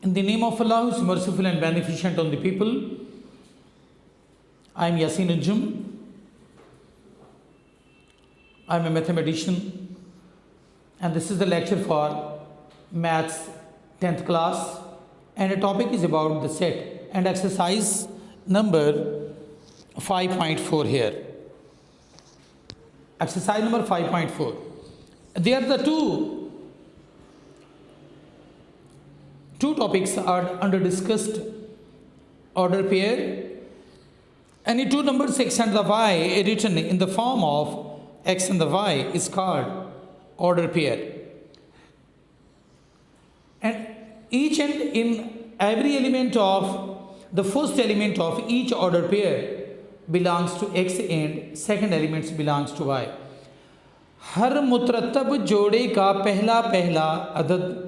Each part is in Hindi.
In the name of Allah, who is merciful and beneficent on the people, I am Yasin Anjum. I am a mathematician, and this is the lecture for Maths 10th class, and the topic is about the set and exercise number 5.4 here. Exercise number 5.4. There are the two topics are under discussed: order pair. Any two numbers x and the y written in the form of x and the y is called order pair. And each and in every element of the first element of each order pair belongs to x and second elements belongs to y. हर मुतरतब जोड़े का पहला अदद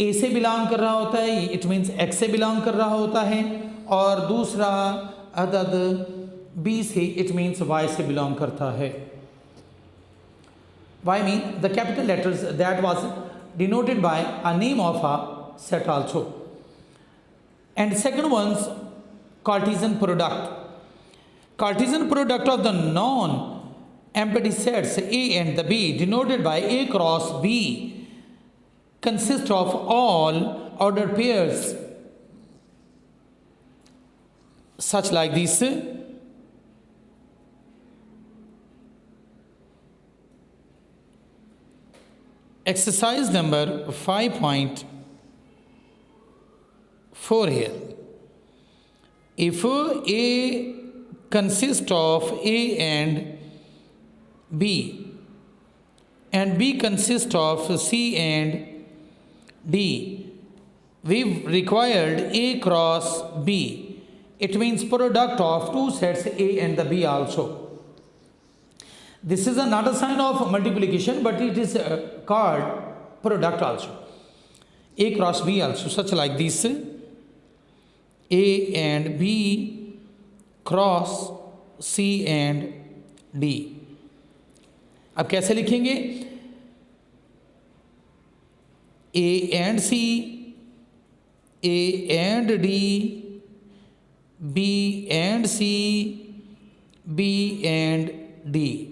ए से बिलोंग कर रहा होता है, इट मीन्स एक्स से बिलोंग कर रहा होता है, और दूसरा अदद बी से इट मीन्स वाई से बिलोंग करता है. Y mean the capital letters that was denoted by a name of a set also. And second ones Cartesian product. Cartesian product of the non empty sets A and the B denoted by A cross B consist of all ordered pairs such like this. Exercise number 5.4 here. If A consists of A and B and B consists of C and D, we've required A cross B. It means product of two sets A and the B also. This is not a sign of multiplication, but it is called product also. A cross B also, such like this: A and B cross C and D. अब कैसे लिखेंगे? A and C, A and D, B and C, B and D.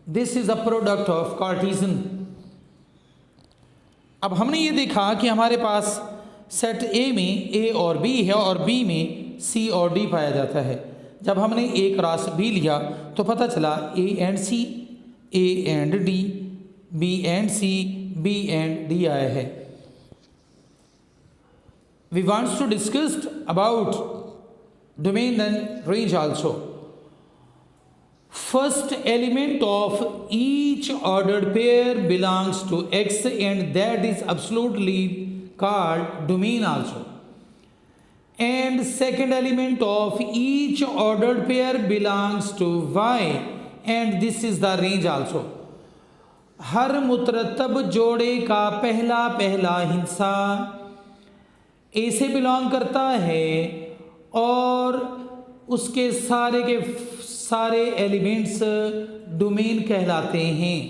This is a product of Cartesian. अब हमने ये देखा कि हमारे पास सेट ए में ए और बी है और बी में सी और डी पाया जाता है. जब हमने ए क्रॉस बी लिया तो पता चला A and C, A and D, B and C, B and D आया है. We wants to discuss about domain and range also. First element of each ordered pair belongs to X and that is absolutely called domain also. And second element of each ordered pair belongs to y and this is the range also. हर मुतरतब जोड़े का पहला हिस्सा ए से बिलोंग करता है और उसके सारे के सारे एलिमेंट्स डोमेन कहलाते हैं.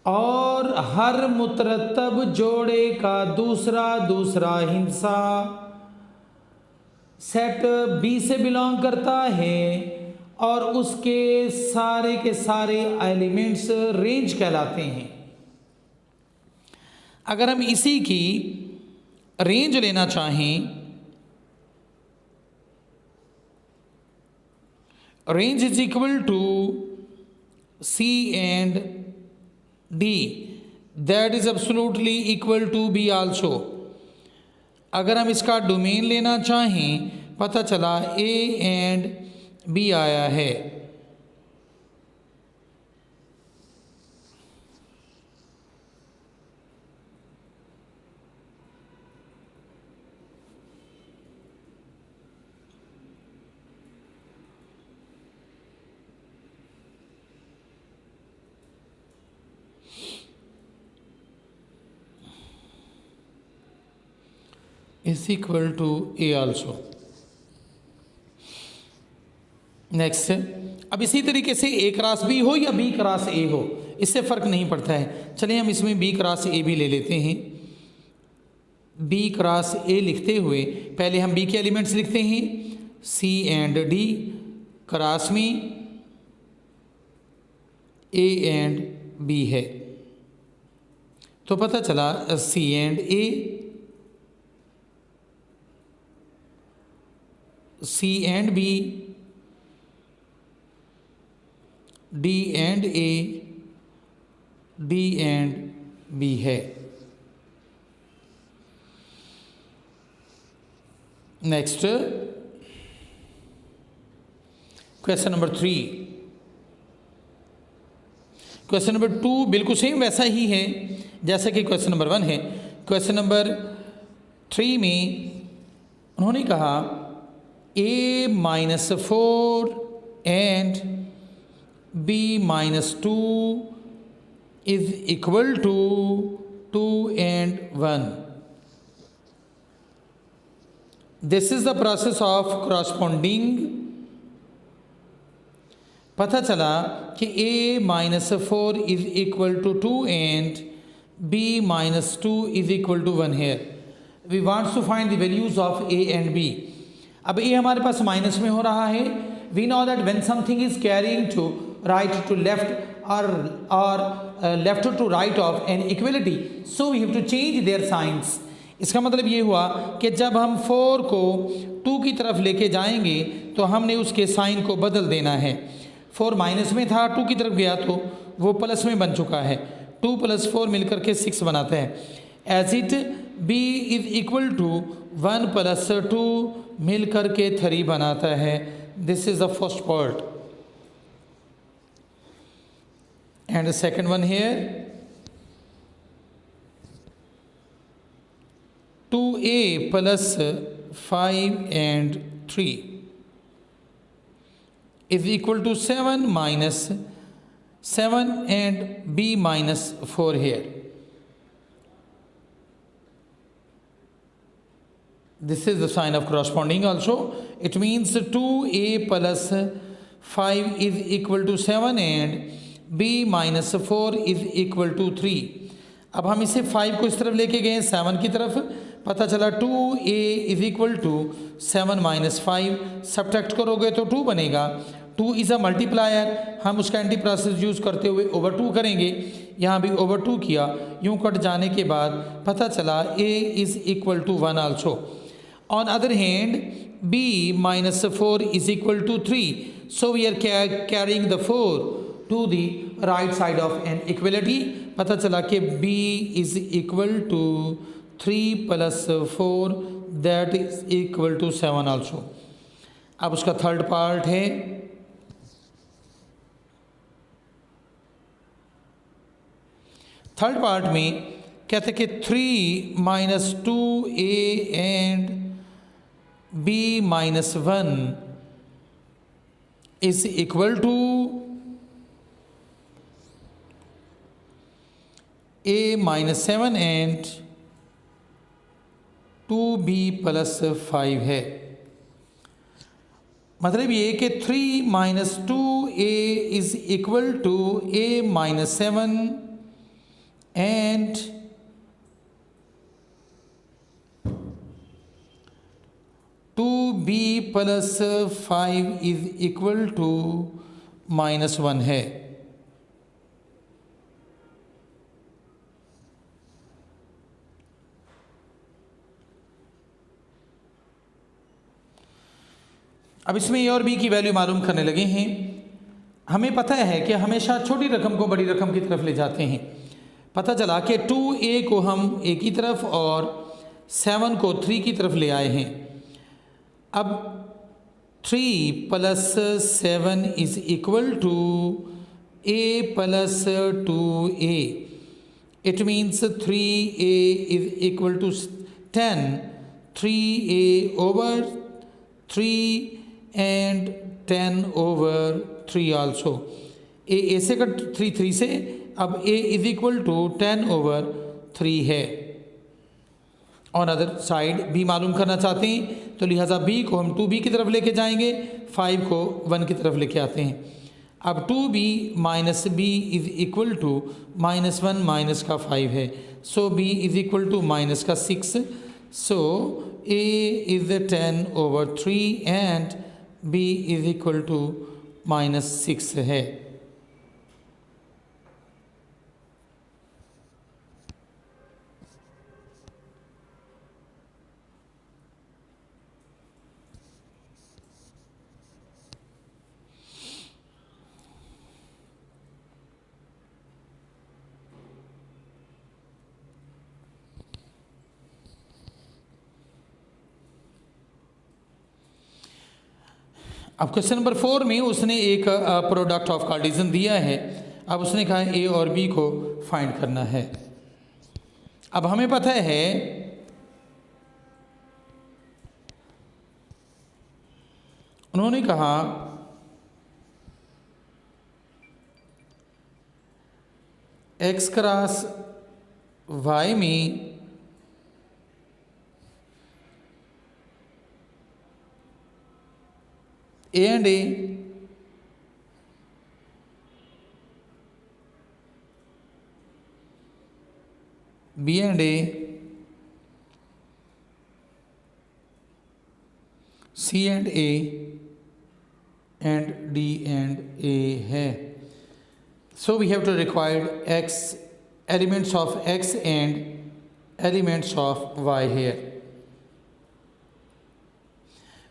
और हर मुतरतब जोड़े का दूसरा हिस्सा सेट बी से बिलोंग करता है और उसके सारे के सारे एलिमेंट्स रेंज कहलाते हैं. अगर हम इसी की रेंज लेना चाहें, range is equal to C and D, that is absolutely equal to B also. अगर हम इसका डोमेन लेना चाहें, पता चला A and B आया है. is equal to A also. Next, अब इसी तरीके से ए क्रॉस बी हो या बी क्रॉस ए हो, इससे फ़र्क नहीं पड़ता है। चलिए हम इसमें बी क्रॉस ए भी ले लेते हैं। बी क्रॉस ए लिखते हुए पहले हम बी के एलिमेंट्स लिखते हैं, सी एंड डी, क्रॉस में ए एंड बी है, तो पता चला C and A, C and B, D and A, D and B है। Next question number 3। Question number 2 बिल्कुल सेम वैसा ही है जैसा कि क्वेश्चन नंबर 1 है। क्वेश्चन नंबर 3 में उन्होंने कहा a-4 and b-2 is equal to 2 and 1। This is the process of corresponding. पता चला कि a-4 is equal to 2 and b-2 is equal to 1 here. We wants to find the values of a and b। अब a हमारे पास माइनस में हो रहा है। We know that when something is carrying to right to left और left to right of an equality, so we have to change their signs. इसका मतलब ये हुआ कि जब हम 4 को 2 की तरफ लेके जाएंगे तो हमने उसके साइन को बदल देना है। 4 माइनस में था, 2 की तरफ गया तो वो प्लस में बन चुका है। 2 + 4 मिलकर के 6 बनाता है। As it b is equal to 1 + 2 मिलकर के 3 बनाता है। This is the first part and second one here 2a + 5 and 3 is equal to 7 minus 7 and b-4 here. This is the sign of corresponding also. It means 2a + 5 is equal to 7 and b-4 is equal to 3. अब हम इसे 5 को इस तरफ लेके गए 7 की तरफ, पता चला 2a is equal to 7 - 5। Subtract करोगे तो 2 बनेगा। 2 इज़ अ मल्टीप्लायर, हम उसका एंटी प्रोसेस यूज़ करते हुए ओवर 2 करेंगे। यहाँ भी ओवर 2 किया, यूँ कट जाने के बाद पता चला a is equal to 1 also. On other hand b-4 is equal to 3, so we are carrying the 4 to the right side of an equality. पता चला कि b is equal to 3 + 4 that is equal to 7 also. अब उसका थर्ड पार्ट है थर्ड पार्ट में कहते कि 3 - 2a एंड b-1 is equal to a-7 and 2b + 5 है। मतलब ये कि 3 - 2a is equal to a-7 and 2b + 5 is equal to -1 है। अब इसमें ए और बी की वैल्यू मालूम करने लगे हैं। हमें पता है कि हमेशा छोटी रकम को बड़ी रकम की तरफ ले जाते हैं। पता चला कि 2a को हम a की तरफ और 7 को 3 की तरफ ले आए हैं। अब 3 + 7 is equal to a + 2a। It means 3a is equal to 10, 3a over 3 and 10 over 3 also। a से कट 3 से, अब a is equal to 10 over 3 है। ऑन अदर साइड b मालूम करना चाहते हैं तो लिहाजा b को हम 2b की तरफ लेके जाएंगे, 5 को 1 की तरफ लेके आते हैं। अब 2b minus B is equal to -1 minus का 5 है, so b is equal to minus का 6, so a is 10/3 and b is equal to -6 है। अब क्वेश्चन नंबर 4 में उसने एक प्रोडक्ट ऑफ कार्टेशियन दिया है। अब उसने कहा ए और बी को फाइंड करना है। अब हमें पता है उन्होंने कहा x क्रॉस y में A and A B and A C and A and D and A है। So we have to require x elements of x and elements of y here.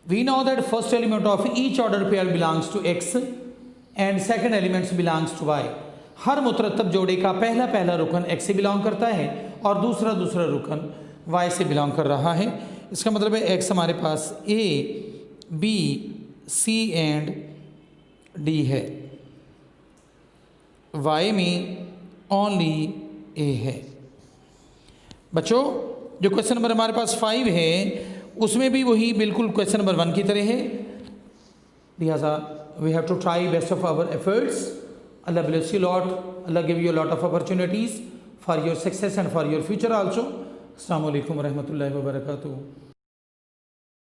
We know that first element of each order pair belongs to x and second elements belongs to y. हर मुतरतब जोड़े का पहला पहला रुकन x से बिलोंग करता है और दूसरा दूसरा रुकन y से बिलोंग कर रहा है। इसका मतलब है x हमारे पास a, b, c and d है, y में ओनली a है। बच्चों जो क्वेश्चन नंबर हमारे पास 5 है उसमें भी वही बिल्कुल क्वेश्चन नंबर 1 की तरह है। लिहाजा we have to try best of our efforts. Allah bless you lot, Allah give you lot of opportunities for your success and for your future also. अस्सलामु अलैकुम रहमतुल्लाहि व बरकातुहू।